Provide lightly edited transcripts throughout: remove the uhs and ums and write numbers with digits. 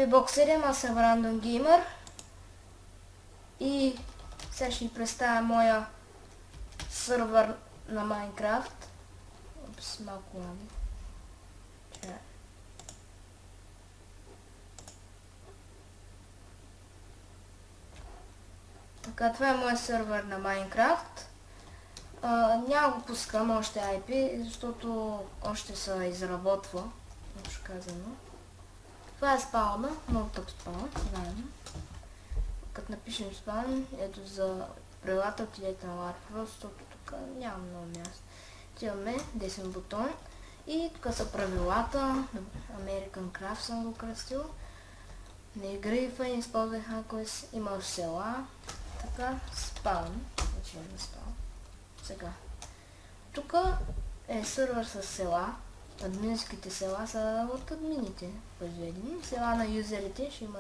Здравейте, Боксерим, аз съм Random Gamer и сега ще ви представя моя сървър на Майнкрафт. Опс, малко лаги. Така, това е моя сървър на Майнкрафт. Няма го пускам още IP, защото още се изработва, общо казано. Това е спауна, много тъп спаун, заедно. Като напишем спаун, ето за правилата отидете на ларпва, защото тук няма много място. Отиваме, десен бутон и тук са правилата, American Craft съм го кръстил. Не грифа, не използвай хакове, има села, така, спаун, отиваме на спаун. Сега, тук е сървър с села. Админските села са от админите произведени. Села на юзерите ще има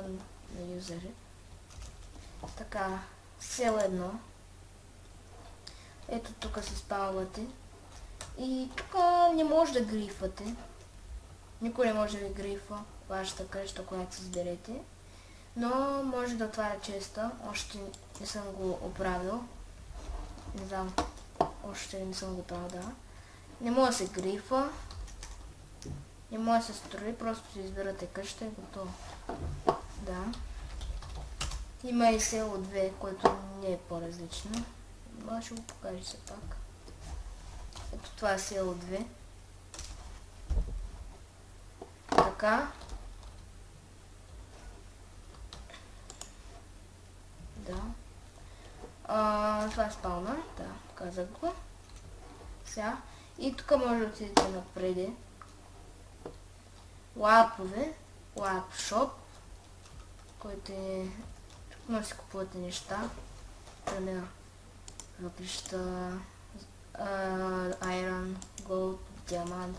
на юзери. Така, село 1. Ето тук се спалвате. И тук не може да грифвате. Никой не може да ви грифа вашата къща, която си изберете. Но може да отваря честа. Още не съм го оправил. Не знам. Още не съм го правил, да. Не може да се грифа. Не може да се строи, просто си избирате къща и готово. Да. Има и село 2, което не е по-различно. Но ще го покажа все пак. Ето това е село 2. Така. Да. Това е спауна. Да, казах го. Сега. И тук може да отидете напреди. Ларпове, ларп шоп, който е... Тук може да си купувате неща. Например, въглища, айрон, голд, диамант,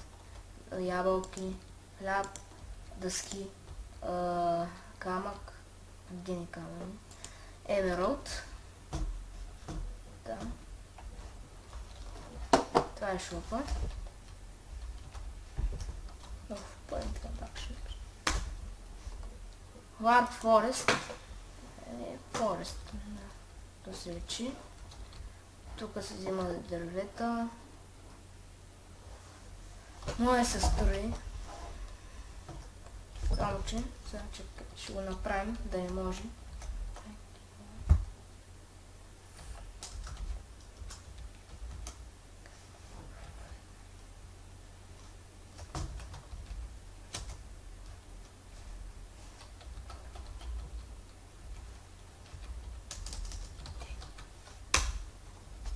ябълки, хляб, дъски, камък, гени камъни, емералд. Да. Това е шопа. Ларп Форест е форест, да се речи. Тук се взимат дървета. Може се строи. Само че, сега ще го направим да не може.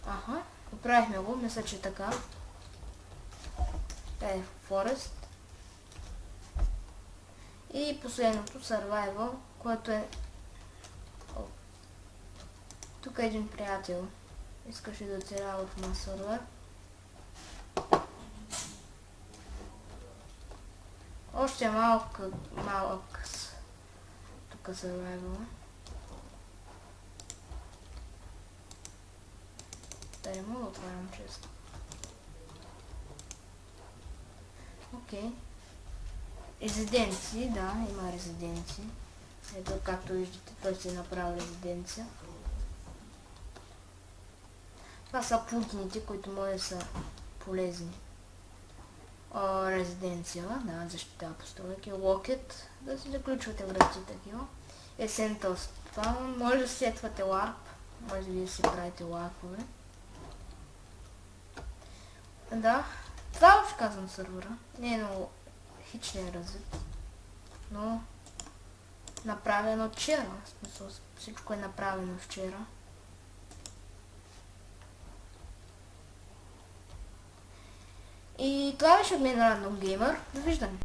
Аха, оправихме го, мисля, че така. Е, Forest. И последното, Survival, което е... Тук е един приятел. Искаше да оцелява в моя сервер. Още малък тук Survival. Да, не мога да отварям често. Окей. Резиденции, да, има резиденции. Ето, както виждате, той си е направил резиденция. Това са пунктите, които може да са полезни. Резиденция, да, защита постройки. Локет, да си заключвате врати такива. Essential Spawn, може да сетвате ларп. Може да си правите ларпове. Да, това още казвам сървъра. Не е много хич не е развит. Но направено вчера. В смисъл, всичко е направено вчера. И това беше от мен Random Gamer. Довиждане!